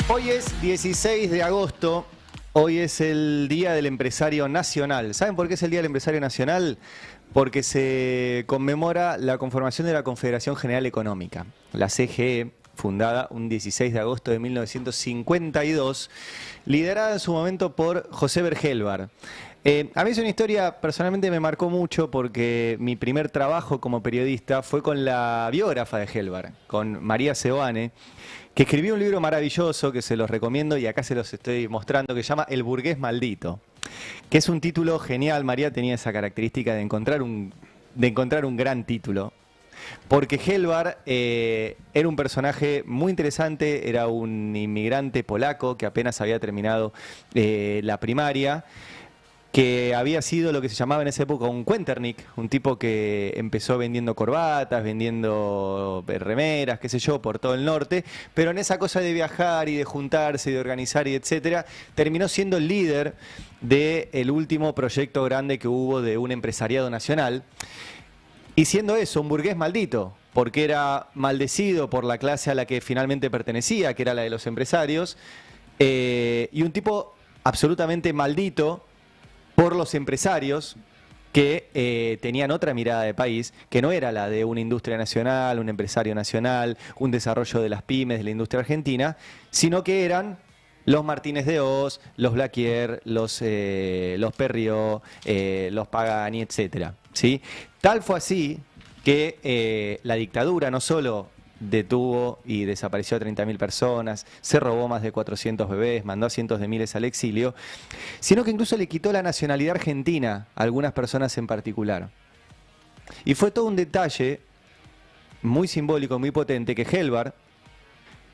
Hoy es 16 de agosto, hoy es el Día del Empresario Nacional. ¿Saben por qué es el Día del Empresario Nacional? Porque se conmemora la conformación de la Confederación General Económica, la CGE, fundada un 16 de agosto de 1952, liderada en su momento por José Bergelbar. A mí es una historia, personalmente me marcó mucho porque mi primer trabajo como periodista fue con la biógrafa de Gelbar, con María Seoane, que escribió un libro maravilloso que se los recomiendo y acá se los estoy mostrando, que se llama El burgués maldito, que es un título genial. María tenía esa característica de encontrar un gran título. Porque Gelbar era un personaje muy interesante, era un inmigrante polaco que apenas había terminado la primaria, que había sido lo que se llamaba en esa época un Kuenternik, un tipo que empezó vendiendo corbatas, vendiendo remeras, qué sé yo, por todo el norte, pero en esa cosa de viajar y de juntarse y de organizar y etcétera, terminó siendo el líder del último proyecto grande que hubo de un empresariado nacional, y siendo eso, un burgués maldito, porque era maldecido por la clase a la que finalmente pertenecía, que era la de los empresarios, y un tipo absolutamente maldito por los empresarios que tenían otra mirada de país, que no era la de una industria nacional, un empresario nacional, un desarrollo de las pymes, de la industria argentina, sino que eran los Martínez de Oz, los Blaquier, los Perrió, los Pagani, etcétera, ¿sí? Tal fue así que la dictadura no solo detuvo y desapareció a 30.000 personas, se robó más de 400 bebés, mandó a cientos de miles al exilio, sino que incluso le quitó la nacionalidad argentina a algunas personas en particular. Y fue todo un detalle muy simbólico, muy potente, que Gelbar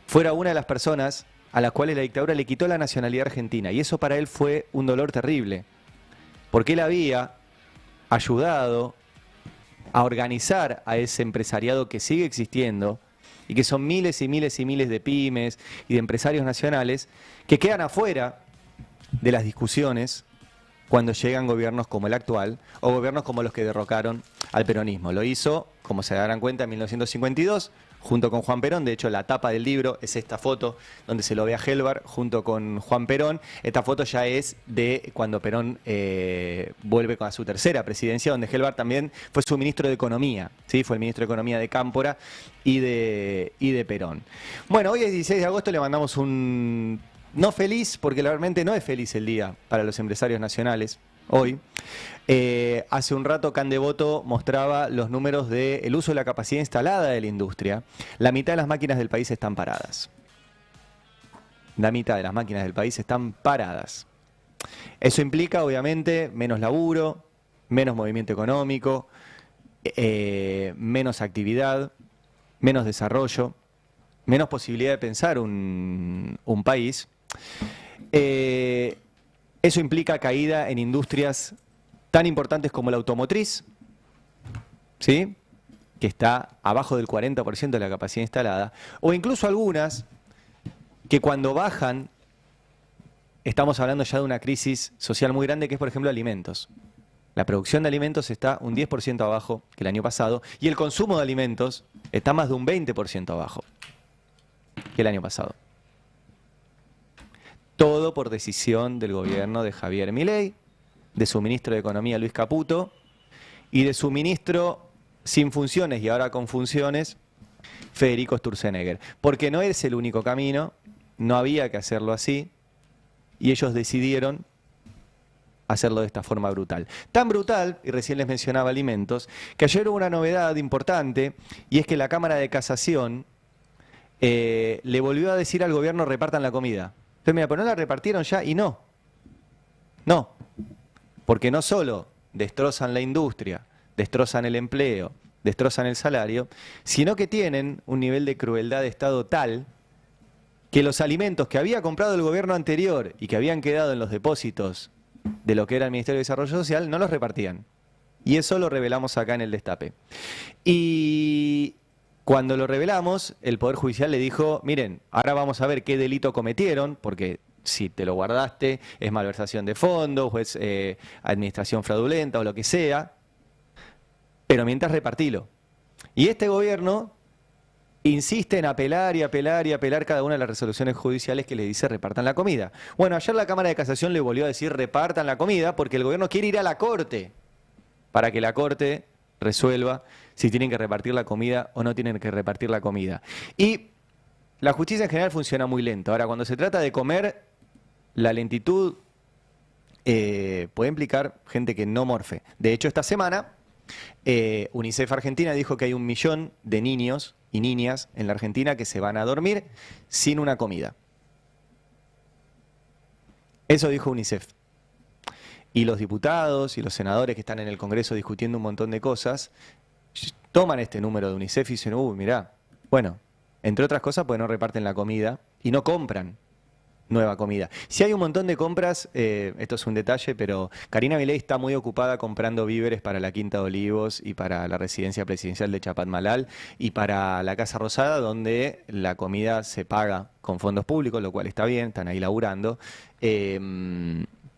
fuera una de las personas a las cuales la dictadura le quitó la nacionalidad argentina. Y eso para él fue un dolor terrible, porque él había ayudado a organizar a ese empresariado que sigue existiendo, y que son miles y miles y miles de pymes y de empresarios nacionales que quedan afuera de las discusiones cuando llegan gobiernos como el actual o gobiernos como los que derrocaron al peronismo. Lo hizo, como se darán cuenta, en 1952, junto con Juan Perón. De hecho, la tapa del libro es esta foto donde se lo ve a Gelbar junto con Juan Perón. Esta foto ya es de cuando Perón vuelve a su tercera presidencia, donde Gelbar también fue su ministro de Economía, ¿sí? Fue el ministro de Economía de Cámpora y de Perón. Bueno, hoy es 16 de agosto, le mandamos un no feliz, porque realmente no es feliz el día para los empresarios nacionales hoy. Hace un rato Can Devoto mostraba los números del uso de la capacidad instalada de la industria. La mitad de las máquinas del país están paradas. La mitad de las máquinas del país están paradas. Eso implica, obviamente, menos laburo, menos movimiento económico, menos actividad, menos desarrollo, menos posibilidad de pensar un país. Eso implica caída en industrias tan importantes como la automotriz, ¿sí? Que está abajo del 40% de la capacidad instalada, o incluso algunas que cuando bajan, estamos hablando ya de una crisis social muy grande, que es, por ejemplo, alimentos. La producción de alimentos está un 10% abajo que el año pasado, y el consumo de alimentos está más de un 20% abajo que el año pasado. Todo por decisión del gobierno de Javier Milei, de su ministro de Economía Luis Caputo y de su ministro sin funciones y ahora con funciones, Federico Sturzenegger. Porque no es el único camino, no había que hacerlo así, y ellos decidieron hacerlo de esta forma brutal. Tan brutal, y recién les mencionaba alimentos, que ayer hubo una novedad importante, y es que la Cámara de Casación le volvió a decir al gobierno: repartan la comida. Entonces, mira, pero no la repartieron ya, y no, porque no solo destrozan la industria, destrozan el empleo, destrozan el salario, sino que tienen un nivel de crueldad de Estado tal que los alimentos que había comprado el gobierno anterior y que habían quedado en los depósitos de lo que era el Ministerio de Desarrollo Social, no los repartían. Y eso lo revelamos acá en el Destape. Y cuando lo revelamos, el Poder Judicial le dijo: miren, ahora vamos a ver qué delito cometieron, porque si te lo guardaste es malversación de fondos, o es administración fraudulenta o lo que sea, pero mientras repartilo. Y este gobierno insiste en apelar y apelar y apelar cada una de las resoluciones judiciales que le dice repartan la comida. Bueno, ayer la Cámara de Casación le volvió a decir repartan la comida porque el gobierno quiere ir a la Corte para que la Corte resuelva si tienen que repartir la comida o no tienen que repartir la comida. Y la justicia en general funciona muy lento. Ahora, cuando se trata de comer, la lentitud puede implicar gente que no morfe. De hecho, esta semana, UNICEF Argentina dijo que hay 1 millón de niños y niñas en la Argentina que se van a dormir sin una comida. Eso dijo UNICEF. Y los diputados y los senadores que están en el Congreso discutiendo un montón de cosas, toman este número de UNICEF y dicen, mirá, bueno, entre otras cosas, pues no reparten la comida y no compran nueva comida. Si hay un montón de compras, esto es un detalle, pero Karina Milei está muy ocupada comprando víveres para la Quinta de Olivos y para la residencia presidencial de Chapadmalal y para la Casa Rosada, donde la comida se paga con fondos públicos, lo cual está bien, están ahí laburando,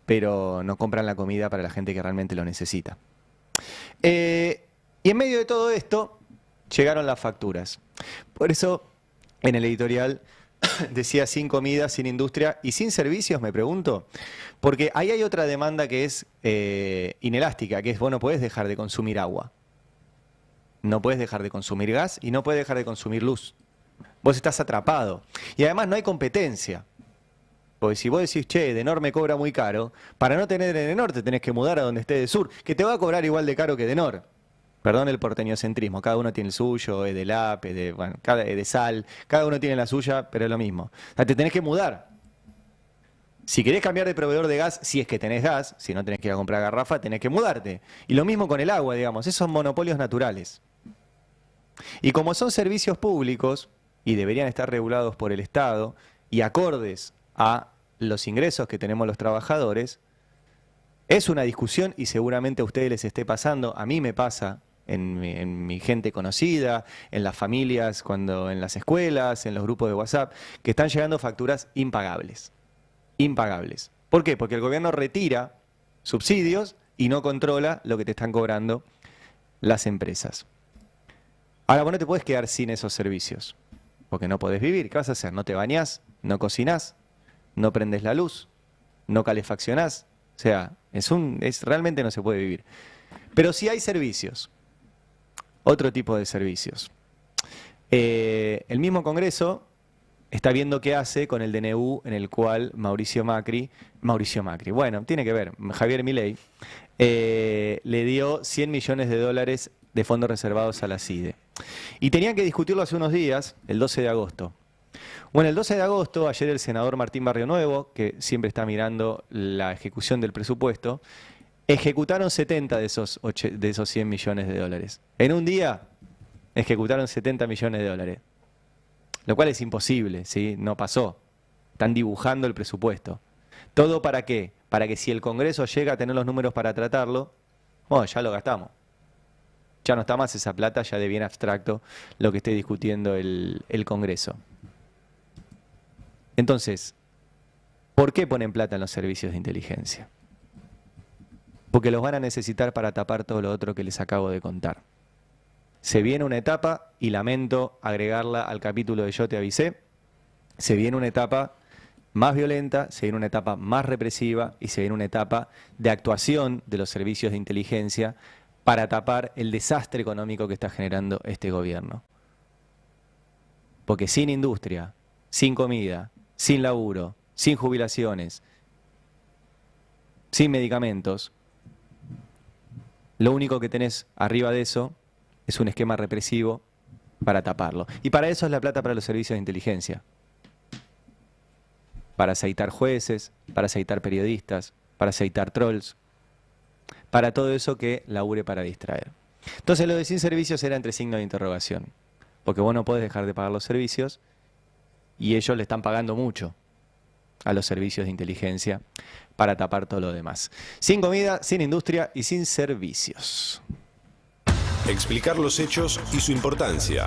pero no compran la comida para la gente que realmente lo necesita. Y en medio de todo esto, llegaron las facturas. Por eso, en el editorial decía sin comida, sin industria y sin servicios, me pregunto, porque ahí hay otra demanda que es inelástica, que es, bueno, puedes dejar de consumir agua, no puedes dejar de consumir gas y no puedes dejar de consumir luz. Vos estás atrapado. Y además no hay competencia. Porque si vos decís, che, Edenor me cobra muy caro, para no tener Edenor te tenés que mudar a donde esté Edesur, que te va a cobrar igual de caro que Edenor. Perdón el porteñocentrismo, cada uno tiene el suyo, Edelap, bueno, Edesal, cada uno tiene la suya, pero es lo mismo. O sea, te tenés que mudar. Si querés cambiar de proveedor de gas, si es que tenés gas, si no tenés que ir a comprar garrafa, tenés que mudarte. Y lo mismo con el agua, digamos, esos son monopolios naturales. Y como son servicios públicos, y deberían estar regulados por el Estado, y acordes a los ingresos que tenemos los trabajadores, es una discusión y seguramente a ustedes les esté pasando, a mí me pasa, en mi gente conocida, en las familias, en las escuelas, en los grupos de WhatsApp, que están llegando facturas impagables. Impagables. ¿Por qué? Porque el gobierno retira subsidios y no controla lo que te están cobrando las empresas. Ahora vos no te podés quedar sin esos servicios, porque no podés vivir. ¿Qué vas a hacer? ¿No te bañás? ¿No cocinás? ¿No prendés la luz? ¿No calefaccionás? O sea, realmente no se puede vivir. Pero sí hay servicios. Otro tipo de servicios. El mismo Congreso está viendo qué hace con el DNU en el cual Mauricio Macri, bueno, tiene que ver, Javier Milei, le dio 100 millones de dólares de fondos reservados a la CIDE. Y tenían que discutirlo hace unos días, el 12 de agosto. Bueno, el 12 de agosto, ayer el senador Martín Barrionuevo, que siempre está mirando la ejecución del presupuesto, ejecutaron 70 de esos 100 millones de dólares. En un día ejecutaron 70 millones de dólares, lo cual es imposible, ¿sí? No pasó. Están dibujando el presupuesto. ¿Todo para qué? Para que si el Congreso llega a tener los números para tratarlo, bueno, ya lo gastamos. Ya no está más esa plata, ya de bien abstracto lo que esté discutiendo el Congreso. Entonces, ¿por qué ponen plata en los servicios de inteligencia? Porque los van a necesitar para tapar todo lo otro que les acabo de contar. Se viene una etapa, y lamento agregarla al capítulo de Yo te avisé, se viene una etapa más violenta, se viene una etapa más represiva y se viene una etapa de actuación de los servicios de inteligencia para tapar el desastre económico que está generando este gobierno. Porque sin industria, sin comida, sin laburo, sin jubilaciones, sin medicamentos, lo único que tenés arriba de eso es un esquema represivo para taparlo. Y para eso es la plata para los servicios de inteligencia. Para aceitar jueces, para aceitar periodistas, para aceitar trolls, para todo eso que labure para distraer. Entonces lo de sin servicios era entre signos de interrogación, porque vos no podés dejar de pagar los servicios y ellos le están pagando mucho a los servicios de inteligencia para tapar todo lo demás. Sin comida, sin industria y sin servicios. Explicar los hechos y su importancia.